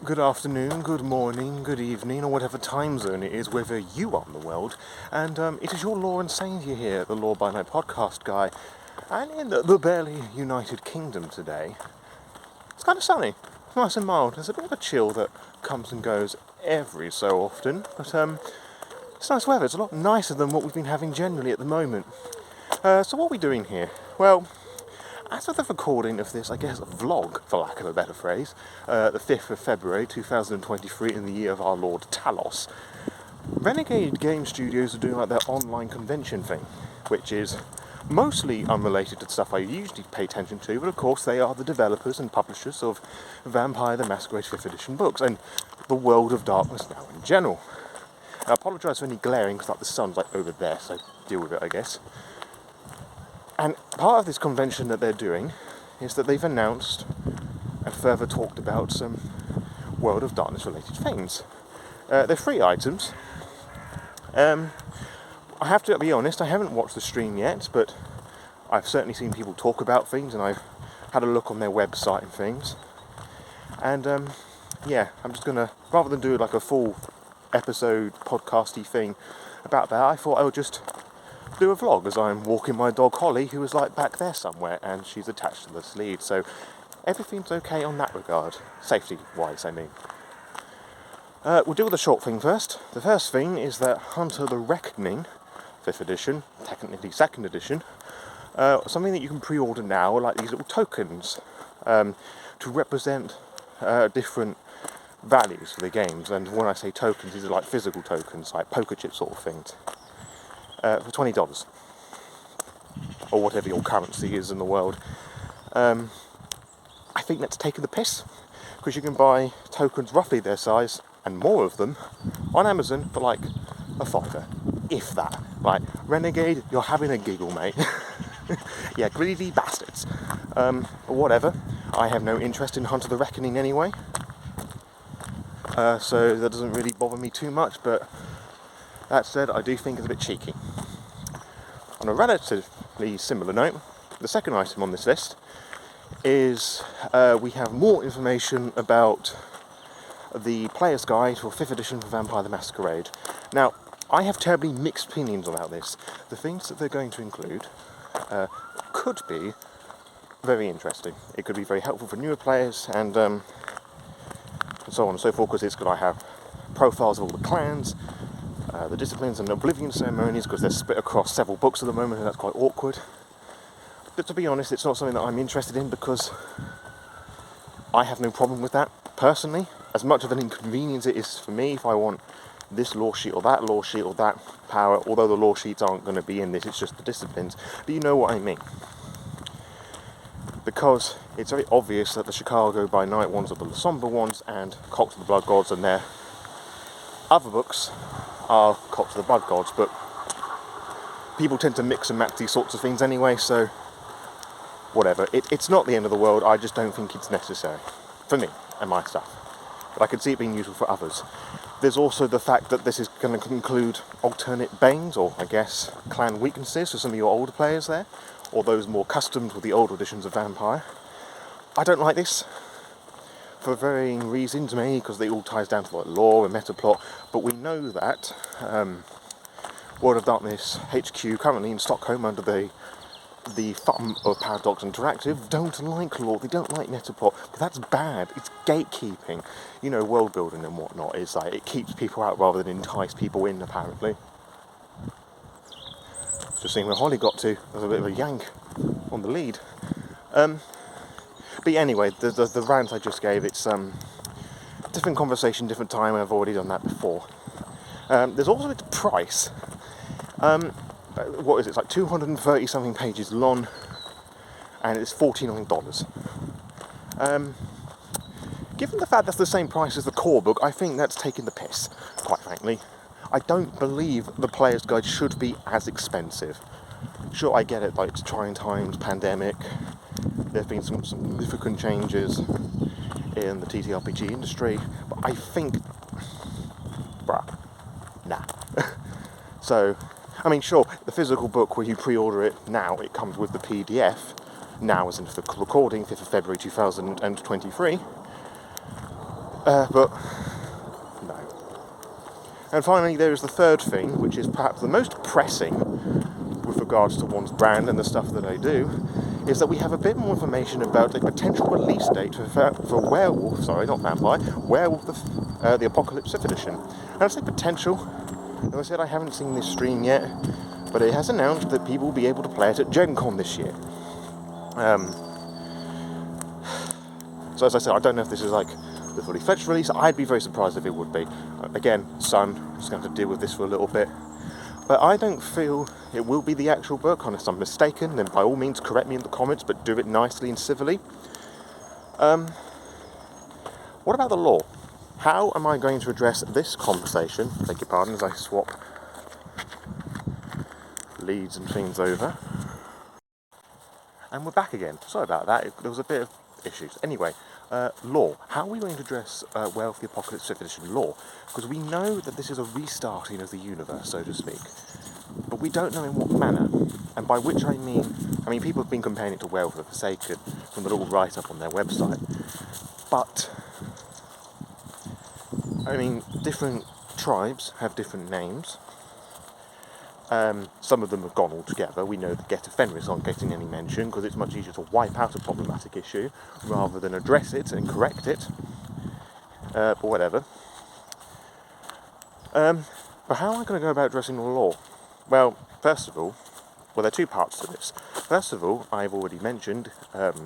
Good afternoon, good morning, good evening, or whatever time zone it is, wherever you are in the world. And it is your Law and Savior here, the Law by Night podcast guy. And in the barely United Kingdom today, it's kind of sunny. It's nice and mild. There's a bit of a chill that comes and goes every so often. But it's nice weather. It's a lot nicer than what we've been having generally at the moment. So what are we doing here? Well, as of the recording of this, I guess, vlog, for lack of a better phrase, the 5th of February 2023 in the year of our Lord Talos, Renegade Game Studios are doing like their online convention thing, which is mostly unrelated to stuff I usually pay attention to, but of course they are the developers and publishers of Vampire the Masquerade 5th edition books, and the World of Darkness now in general. I apologise for any glaring, because like, the sun's like over there, so deal with it, I guess. And part of this convention that they're doing is that they've announced and further talked about some World of Darkness related things. They're free items. I have to be honest, I haven't watched the stream yet, but I've certainly seen people talk about things, and I've had a look on their website and things. And I'm just going to, rather than do like a full episode podcasty thing about that, I thought I would just do a vlog as I'm walking my dog Holly, who is like back there somewhere, and she's attached to the sleeve, so everything's okay on that regard, safety wise I mean. We'll do the short thing first. The first thing is that Hunter the Reckoning 5th edition, technically 2nd edition, something that you can pre-order now, like these little tokens to represent different values for the games. And when I say tokens, these are like physical tokens, like poker chip sort of things. For $20, or whatever your currency is in the world. I think that's taking the piss, because you can buy tokens roughly their size, and more of them, on Amazon for like a $5, if that. Like, Renegade, you're having a giggle, mate. Yeah, greedy bastards. But whatever, I have no interest in Hunter the Reckoning anyway, so that doesn't really bother me too much, but that said, I do think it's a bit cheeky. On a relatively similar note, the second item on this list is we have more information about the player's guide for 5th edition for Vampire the Masquerade. Now, I have terribly mixed opinions about this. The things that they're going to include could be very interesting. It could be very helpful for newer players, and so on and so forth, because it's going to have profiles of all the clans, the disciplines and oblivion ceremonies, because they're split across several books at the moment, and that's quite awkward. But to be honest, it's not something that I'm interested in, because I have no problem with that, personally. As much of an inconvenience it is for me, if I want this lore sheet or that power, although the lore sheets aren't going to be in this, it's just the disciplines. But you know what I mean. Because it's very obvious that the Chicago by Night ones are the somber ones, and Cult of the Blood Gods and their other books are Cult of the Blood Gods, but people tend to mix and match these sorts of things anyway, so whatever. It's not the end of the world, I just don't think it's necessary for me and my stuff. But I can see it being useful for others. There's also the fact that this is going to include alternate banes, or I guess clan weaknesses for some of your older players there, or those more accustomed with the older editions of Vampire. I don't like this, for varying reasons, mainly because it all ties down to like lore and meta plot, but we know that World of Darkness HQ, currently in Stockholm under the thumb of Paradox Interactive, don't like lore, they don't like meta plot, but that's bad. It's gatekeeping, world building and whatnot. It's like it keeps people out rather than entice people in, apparently. Just seeing where Holly got to. There's a bit of a yank on the lead. But anyway, the rant I just gave, it's different conversation, different time, and I've already done that before. There's also the price. What is it? It's like 230 something pages long, and it's $49. Given the fact that's the same price as the core book, I think that's taking the piss, quite frankly. I don't believe the player's guide should be as expensive. Sure, I get it, like, it's trying times, pandemic, there's been some significant changes in the TTRPG industry, but I think, nah. So, I mean, sure, the physical book, where you pre-order it now, it comes with the PDF, now as in the recording, 5th of February 2023, But no. And finally, there is the third thing, which is perhaps the most pressing with regards to one's brand and the stuff that I do, is that we have a bit more information about a potential release date for Werewolf, sorry, not Vampire, Werewolf the Apocalypse 5th Edition. And I say potential, as I said, I haven't seen this stream yet, but it has announced that people will be able to play it at Gen Con this year. So as I said, I don't know if this is like the fully fledged release. I'd be very surprised if it would be. Again, son, I'm just going to have to deal with this for a little bit. But I don't feel it will be the actual book. Unless I'm mistaken, then by all means correct me in the comments, but do it nicely and civilly. What about the lore? How am I going to address this conversation? Beg your pardon as I swap leads and things over. And we're back again. Sorry about that. There was a bit of issues. Anyway, lore. How are we going to address Werewolf the Apocalypse 5th Edition lore? Because we know that this is a restarting of the universe, so to speak. But we don't know in what manner. And by which I mean people have been comparing it to Werewolf the Forsaken from the little write-up on their website. But, different tribes have different names. Some of them have gone all together. We know that Get of Fenris aren't getting any mention because it's much easier to wipe out a problematic issue rather than address it and correct it. But whatever. But how am I going to go about addressing the lore? Well, first of all, there are two parts to this. First of all, I've already mentioned,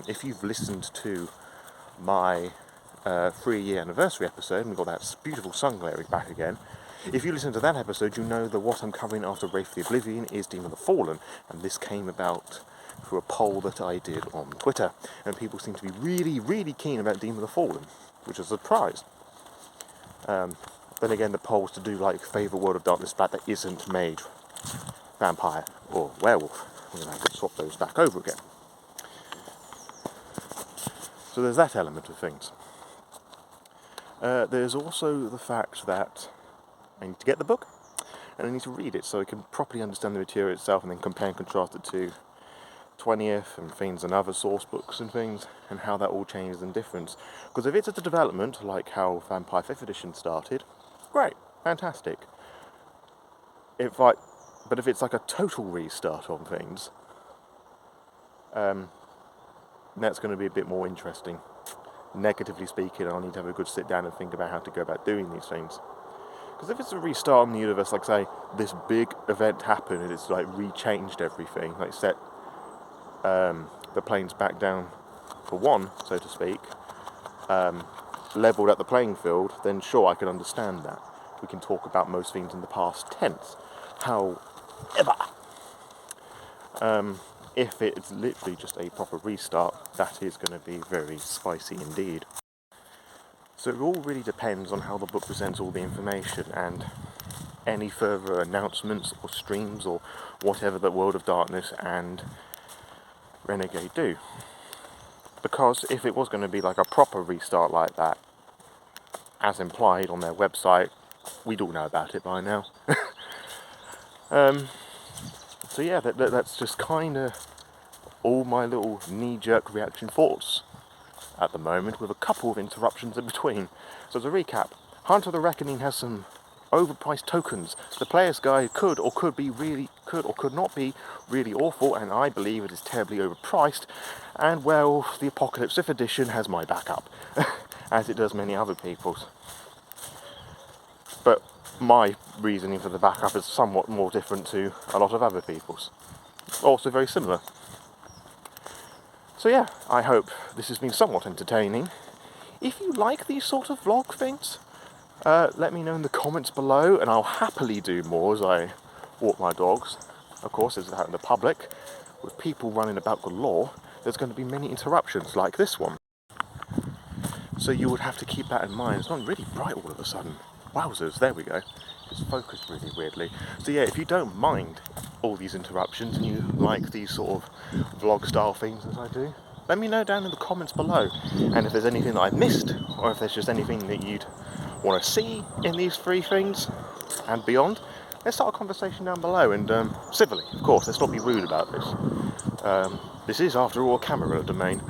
if you've listened to my 3-year anniversary episode, and we've got that beautiful sun glaring back again. If you listen to that episode, you know that what I'm covering after Wraith of the Oblivion is Demon of the Fallen, and this came about through a poll that I did on Twitter, and people seem to be really, really keen about Demon of the Fallen, which is a surprise. Then again, the polls to do like favourite World of Darkness that isn't made Vampire or Werewolf. We're going to have to swap those back over again. So there's that element of things. There's also the fact that I need to get the book, and I need to read it so I can properly understand the material itself and then compare and contrast it to 20th and things and other source books and things, and how that all changes in difference. Because if it's at a development, like how Vampire 5th Edition started, great, fantastic. But if it's like a total restart on things, that's going to be a bit more interesting. Negatively speaking, I'll need to have a good sit down and think about how to go about doing these things. Because if it's a restart on the universe, like say, this big event happened and it's like re-changed everything, like set the planes back down for one, so to speak, leveled at the playing field, then sure, I can understand that. We can talk about most things in the past tense. However, if it's literally just a proper restart, that is going to be very spicy indeed. So it all really depends on how the book presents all the information and any further announcements or streams or whatever that World of Darkness and Renegade do. Because if it was going to be like a proper restart like that, as implied on their website, we'd all know about it by now. So yeah, that's just kind of all my little knee-jerk reaction thoughts at the moment, with a couple of interruptions in between. So as a recap, Hunter the Reckoning has some overpriced tokens. The player's guide could or could not be really awful, and I believe it is terribly overpriced. And well, the Apocalypse 5th Edition has my backup, as it does many other people's. But my reasoning for the backup is somewhat more different to a lot of other people's. Also very similar. So yeah, I hope this has been somewhat entertaining. If you like these sort of vlog things, let me know in the comments below, and I'll happily do more as I walk my dogs. Of course, as out in the public, with people running about galore, there's going to be many interruptions like this one. So you would have to keep that in mind. It's gone really bright all of a sudden. Wowzers, there we go. It's focused really weirdly. So yeah, if you don't mind all these interruptions and you like these sort of vlog style things as I do, let me know down in the comments below. And if there's anything that I've missed, or if there's just anything that you'd want to see in these three things and beyond, let's start a conversation down below, and civilly, of course. Let's not be rude about this. This is, after all, a camera domain.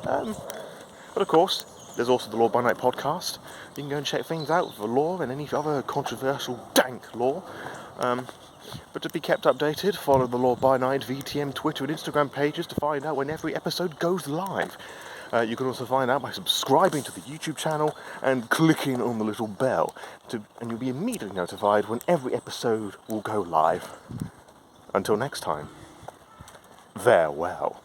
But of course, There's also the Lore by Night podcast. You can go and check things out for lore and any other controversial, dank lore. But to be kept updated, follow the Lore by Night VTM Twitter and Instagram pages to find out when every episode goes live. You can also find out by subscribing to the YouTube channel and clicking on the little bell, and you'll be immediately notified when every episode will go live. Until next time, farewell.